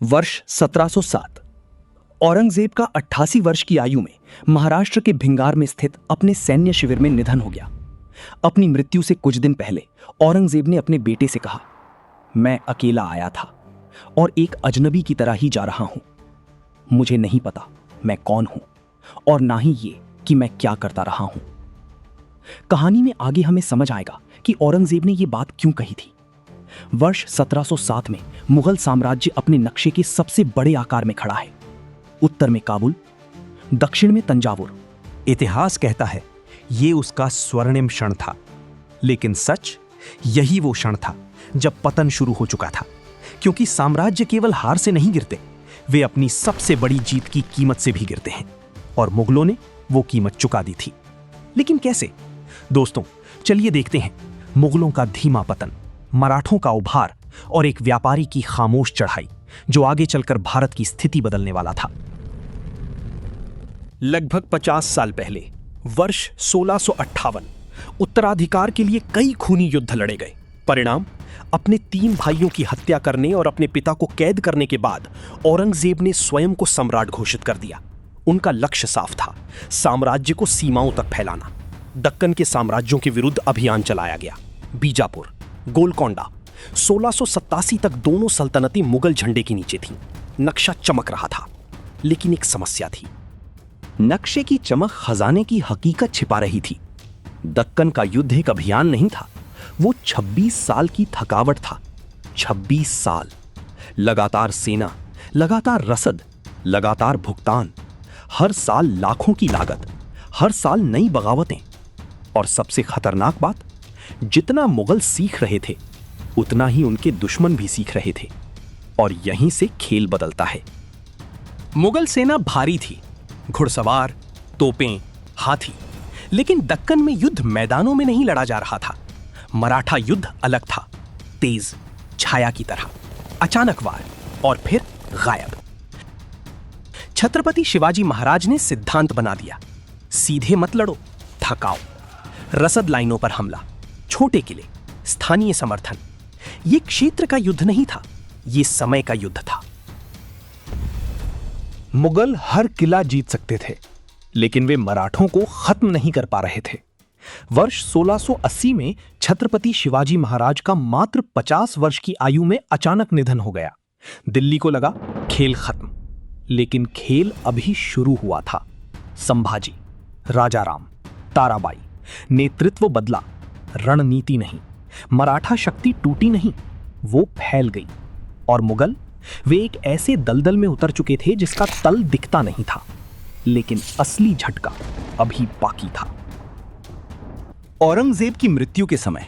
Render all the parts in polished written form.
वर्ष 1707। औरंगजेब का 88 वर्ष की आयु में महाराष्ट्र के भिंगार में स्थित अपने सैन्य शिविर में निधन हो गया। अपनी मृत्यु से कुछ दिन पहले औरंगजेब ने अपने बेटे से कहा, मैं अकेला आया था और एक अजनबी की तरह ही जा रहा हूं। मुझे नहीं पता मैं कौन हूं और ना ही ये कि मैं क्या करता रहा हूं। कहानी में आगे हमें समझ आएगा कि औरंगजेब ने यह बात क्यों कही थी। वर्ष 1707 में मुगल साम्राज्य अपने नक्शे के सबसे बड़े आकार में खड़ा है। उत्तर में काबुल, दक्षिण में तंजावुर। इतिहास कहता है ये उसका स्वर्णिम क्षण था, लेकिन सच यही वो क्षण था जब पतन शुरू हो चुका था, क्योंकि साम्राज्य केवल हार से नहीं गिरते, वे अपनी सबसे बड़ी जीत की कीमत से भी गिरते हैं, और मुगलों ने वो कीमत चुका दी थी। लेकिन कैसे? दोस्तों, चलिए देखते हैं मुगलों का धीमा पतन, मराठों का उभार और एक व्यापारी की खामोश चढ़ाई जो आगे चलकर भारत की स्थिति बदलने वाला था। लगभग 50 साल पहले वर्ष 1658 उत्तराधिकार के लिए कई खूनी युद्ध लड़े गए। परिणाम, अपने 3 भाइयों की हत्या करने और अपने पिता को कैद करने के बाद औरंगजेब ने स्वयं को सम्राट घोषित कर दिया। उनका लक्ष्य साफ था, साम्राज्य को सीमाओं तक फैलाना। दक्कन के साम्राज्यों के विरुद्ध अभियान चलाया गया। बीजापुर, गोलकोंडा, 1687 तक दोनों सल्तनतें मुगल झंडे के नीचे थीं। नक्शा चमक रहा था, लेकिन एक समस्या थी। नक्शे की चमक खजाने की हकीकत छिपा रही थी। दक्कन का युद्ध एक अभियान नहीं था, वो 26 साल की थकावट था। 26 साल, लगातार सेना, लगातार रसद, लगातार भुगतान, हर साल लाखों की लागत, हर साल नई बगावतें। और सबसे खतरनाक बात, जितना मुगल सीख रहे थे उतना ही उनके दुश्मन भी सीख रहे थे, और यहीं से खेल बदलता है। मुगल सेना भारी थी, घुड़सवार, तोपें, हाथी, लेकिन दक्कन में युद्ध मैदानों में नहीं लड़ा जा रहा था। मराठा युद्ध अलग था, तेज, छाया की तरह, अचानक वार और फिर गायब। छत्रपति शिवाजी महाराज ने सिद्धांत बना दिया, सीधे मत लड़ो, थकाओ। रसद लाइनों पर हमला, छोटे किले, स्थानीय समर्थन। यह क्षेत्र का युद्ध नहीं था, यह समय का युद्ध था। मुगल हर किला जीत सकते थे, लेकिन वे मराठों को खत्म नहीं कर पा रहे थे। वर्ष 1680 में छत्रपति शिवाजी महाराज का मात्र 50 वर्ष की आयु में अचानक निधन हो गया। दिल्ली को लगा खेल खत्म, लेकिन खेल अभी शुरू हुआ था। संभाजी, राजाराम, ताराबाई, नेतृत्व बदला, रणनीति नहीं। मराठा शक्ति टूटी नहीं, वो फैल गई। और मुगल, वे एक ऐसे दलदल में उतर चुके थे जिसका तल दिखता नहीं था, लेकिन असली झटका अभी बाकी था। औरंगजेब की मृत्यु के समय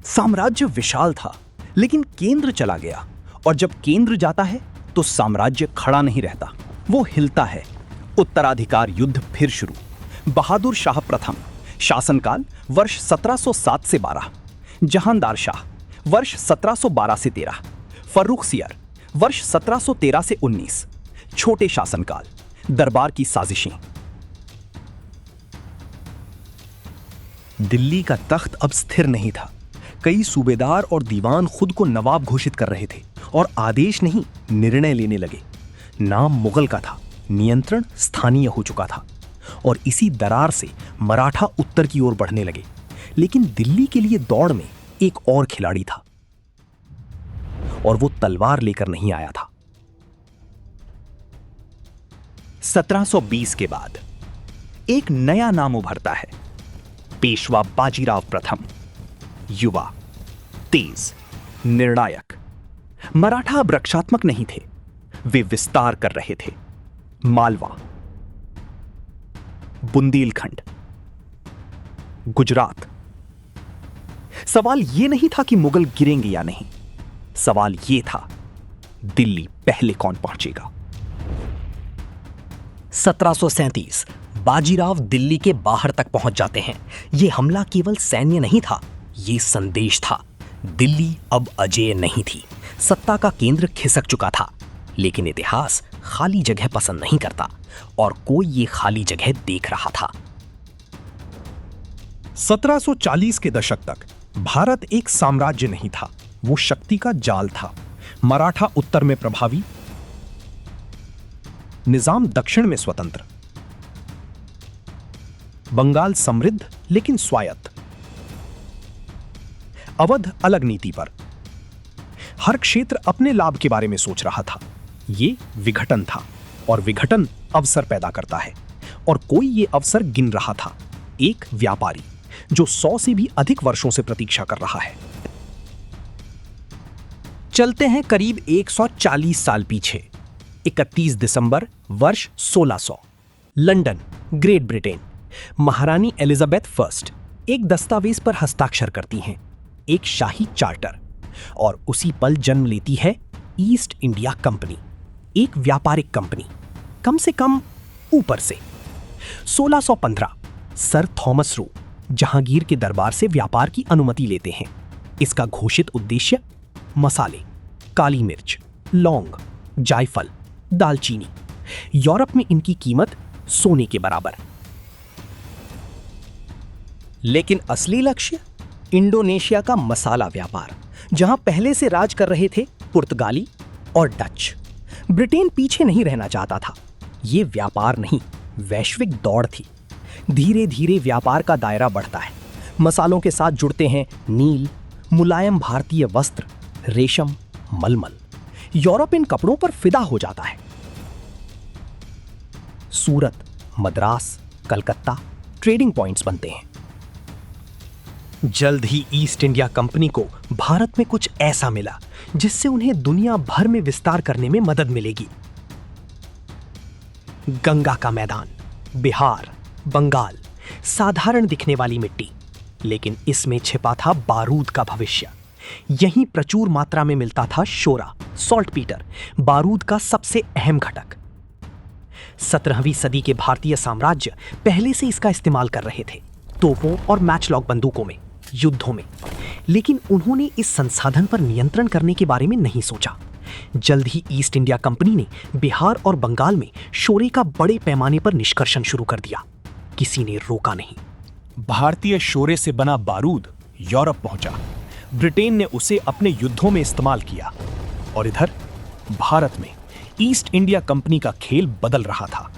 साम्राज्य विशाल था, लेकिन केंद्र चला गया, और जब केंद्र जाता है तो साम्राज्य खड़ा नहीं रहता, वो हिलता है। उत्तराधिकार युद्ध फिर शुरू। बहादुर शाह प्रथम, शासनकाल वर्ष 1707 से 12, जहांदार शाह वर्ष 1712 से 13, फर्रुखसियर वर्ष 1713 से 19, छोटे शासनकाल, दरबार की साजिशें। दिल्ली का तख्त अब स्थिर नहीं था। कई सूबेदार और दीवान खुद को नवाब घोषित कर रहे थे और आदेश नहीं, निर्णय लेने लगे। नाम मुगल का था, नियंत्रण स्थानीय हो चुका था, और इसी दरार से मराठा उत्तर की ओर बढ़ने लगे। लेकिन दिल्ली के लिए दौड़ में एक और खिलाड़ी था, और वो तलवार लेकर नहीं आया था। 1720 के बाद एक नया नाम उभरता है, पेशवा बाजीराव प्रथम। युवा, तेज, निर्णायक। मराठा अब रक्षात्मक नहीं थे, वे विस्तार कर रहे थे। मालवा, बुंदेलखंड, गुजरात। सवाल यह नहीं था कि मुगल गिरेंगे या नहीं, सवाल यह था दिल्ली पहले कौन पहुंचेगा। 1737 बाजीराव दिल्ली के बाहर तक पहुंच जाते हैं। यह हमला केवल सैन्य नहीं था, यह संदेश था। दिल्ली अब अजेय नहीं थी, सत्ता का केंद्र खिसक चुका था। लेकिन इतिहास खाली जगह पसंद नहीं करता, और कोई ये खाली जगह देख रहा था। 1740 के दशक तक भारत एक साम्राज्य नहीं था, वो शक्ति का जाल था। मराठा उत्तर में प्रभावी, निजाम दक्षिण में स्वतंत्र। बंगाल समृद्ध लेकिन स्वायत्त। अवध अलग नीति पर। हर क्षेत्र अपने लाभ के बारे में सोच रहा था। यह विघटन था और विघटन अवसर पैदा करता है, और कोई यह अवसर गिन रहा था। एक व्यापारी जो 100 से भी अधिक वर्षों से प्रतीक्षा कर रहा है। चलते हैं करीब 140 साल पीछे। 31 दिसंबर वर्ष 1600, लंदन, ग्रेट ब्रिटेन। महारानी एलिजाबेथ फर्स्ट एक दस्तावेज पर हस्ताक्षर करती हैं, एक शाही चार्टर, और उसी पल जन्म लेती है ईस्ट इंडिया कंपनी, एक व्यापारिक कंपनी, कम से कम ऊपर से। 1615 सर थॉमस रो जहांगीर के दरबार से व्यापार की अनुमति लेते हैं। इसका घोषित उद्देश्य मसाले, काली मिर्च, लौंग, जायफल, दालचीनी। यूरोप में इनकी कीमत सोने के बराबर। लेकिन असली लक्ष्य इंडोनेशिया का मसाला व्यापार, जहां पहले से राज कर रहे थे पुर्तगाली और डच। ब्रिटेन पीछे नहीं रहना चाहता था। यह व्यापार नहीं, वैश्विक दौड़ थी। धीरे धीरे व्यापार का दायरा बढ़ता है। मसालों के साथ जुड़ते हैं नील, मुलायम भारतीय वस्त्र, रेशम, मलमल। यूरोप इन कपड़ों पर फिदा हो जाता है। सूरत, मद्रास, कलकत्ता ट्रेडिंग पॉइंट्स बनते हैं। जल्द ही ईस्ट इंडिया कंपनी को भारत में कुछ ऐसा मिला जिससे उन्हें दुनिया भर में विस्तार करने में मदद मिलेगी। गंगा का मैदान, बिहार, बंगाल, साधारण दिखने वाली मिट्टी, लेकिन इसमें छिपा था बारूद का भविष्य। यहीं प्रचुर मात्रा में मिलता था शोरा, सॉल्टपीटर, बारूद का सबसे अहम घटक। 17वीं सदी के भारतीय साम्राज्य पहले से इसका इस्तेमाल कर रहे थे, तोपों और मैचलॉक बंदूकों में, युद्धों में। लेकिन उन्होंने इस संसाधन पर नियंत्रण करने के बारे में नहीं सोचा। जल्द ही ईस्ट इंडिया कंपनी ने बिहार और बंगाल में शोरे का बड़े पैमाने पर निष्कर्षण शुरू कर दिया। किसी ने रोका नहीं। भारतीय शोरे से बना बारूद यूरोप पहुंचा। ब्रिटेन ने उसे अपने युद्धों में इस्तेमाल किया, और इधर भारत में ईस्ट इंडिया कंपनी का खेल बदल रहा था।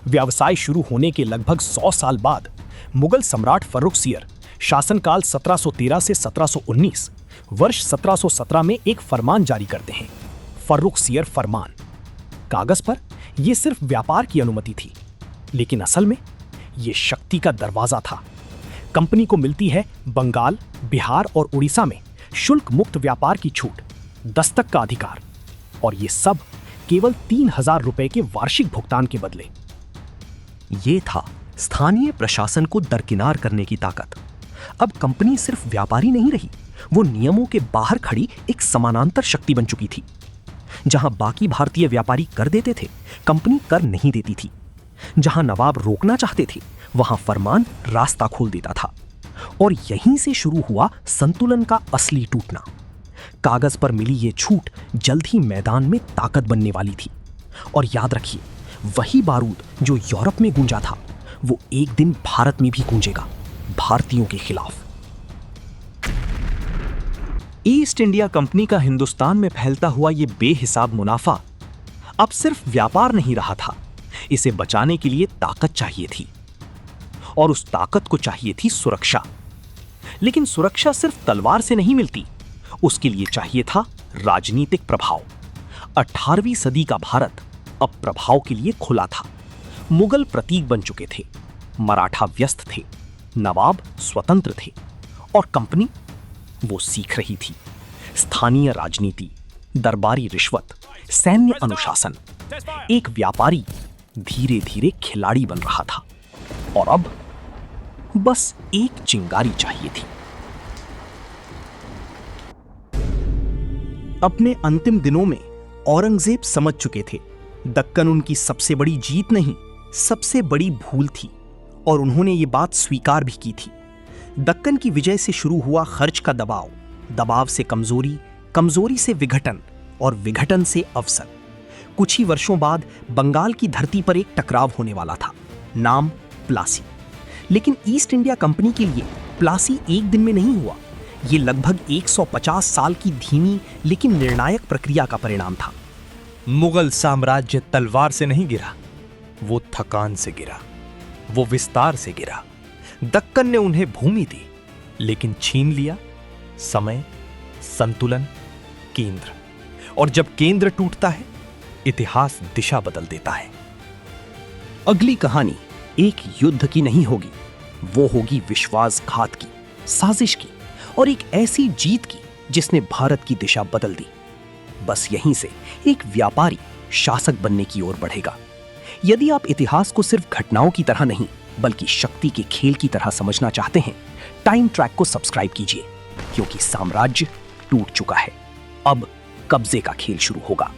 व्यवसाय शुरू होने के लगभग 100 साल बाद मुगल सम्राट फर्रुखसियर शासनकाल 1713 से 1719, वर्ष 1717 में एक फरमान जारी करते हैं, फर्रुखसियर फरमान। कागज पर यह सिर्फ व्यापार की अनुमति थी, लेकिन असल में यह शक्ति का दरवाजा था। कंपनी को मिलती है बंगाल, बिहार और उड़ीसा में शुल्क मुक्त व्यापार की छूट, दस्तक का अधिकार, और यह सब केवल 3000 रुपए के वार्षिक भुगतान के बदले। ये था स्थानीय प्रशासन को दरकिनार करने की ताकत। अब कंपनी सिर्फ व्यापारी नहीं रही, वो नियमों के बाहर खड़ी एक समानांतर शक्ति बन चुकी थी। जहां बाकी भारतीय व्यापारी कर देते थे, कंपनी कर नहीं देती थी। जहां नवाब रोकना चाहते थे, वहां फरमान रास्ता खोल देता था। और यहीं से शुरू हुआ संतुलन का असली टूटना। कागज पर मिली ये छूट जल्द ही मैदान में ताकत बनने वाली थी। और याद रखिए, वही बारूद जो यूरोप में गूंजा था, वो एक दिन भारत में भी गूंजेगा, भारतीयों के खिलाफ। ईस्ट इंडिया कंपनी का हिंदुस्तान में फैलता हुआ ये बेहिसाब मुनाफा अब सिर्फ व्यापार नहीं रहा था। इसे बचाने के लिए ताकत चाहिए थी, और उस ताकत को चाहिए थी सुरक्षा। लेकिन सुरक्षा सिर्फ तलवार से नहीं मिलती, उसके लिए चाहिए था राजनीतिक प्रभाव। 18वीं सदी का भारत अब प्रभाव के लिए खुला था। मुगल प्रतीक बन चुके थे, मराठा व्यस्त थे, नवाब स्वतंत्र थे, और कंपनी वो सीख रही थी। स्थानीय राजनीति, दरबारी रिश्वत, सैन्य अनुशासन। एक व्यापारी धीरे धीरे खिलाड़ी बन रहा था, और अब बस एक चिंगारी चाहिए थी। अपने अंतिम दिनों में औरंगजेब समझ चुके थे, दक्कन उनकी सबसे बड़ी जीत नहीं, सबसे बड़ी भूल थी, और उन्होंने ये बात स्वीकार भी की थी। दक्कन की विजय से शुरू हुआ खर्च का दबाव, दबाव से कमजोरी, कमजोरी से विघटन, और विघटन से अवसर। कुछ ही वर्षों बाद बंगाल की धरती पर एक टकराव होने वाला था, नाम प्लासी। लेकिन ईस्ट इंडिया कंपनी के लिए प्लासी एक दिन में नहीं हुआ। ये लगभग 150 साल की धीमी लेकिन निर्णायक प्रक्रिया का परिणाम था। मुगल साम्राज्य तलवार से नहीं गिरा, वो थकान से गिरा, वो विस्तार से गिरा। दक्कन ने उन्हें भूमि दी, लेकिन छीन लिया समय, संतुलन, केंद्र। और जब केंद्र टूटता है, इतिहास दिशा बदल देता है। अगली कहानी एक युद्ध की नहीं होगी, वो होगी विश्वासघात की, साजिश की और एक ऐसी जीत की जिसने भारत की दिशा बदल दी। बस यहीं से एक व्यापारी शासक बनने की ओर बढ़ेगा। यदि आप इतिहास को सिर्फ घटनाओं की तरह नहीं बल्कि शक्ति के खेल की तरह समझना चाहते हैं, टाइम ट्रैक को सब्सक्राइब कीजिए, क्योंकि साम्राज्य टूट चुका है, अब कब्जे का खेल शुरू होगा।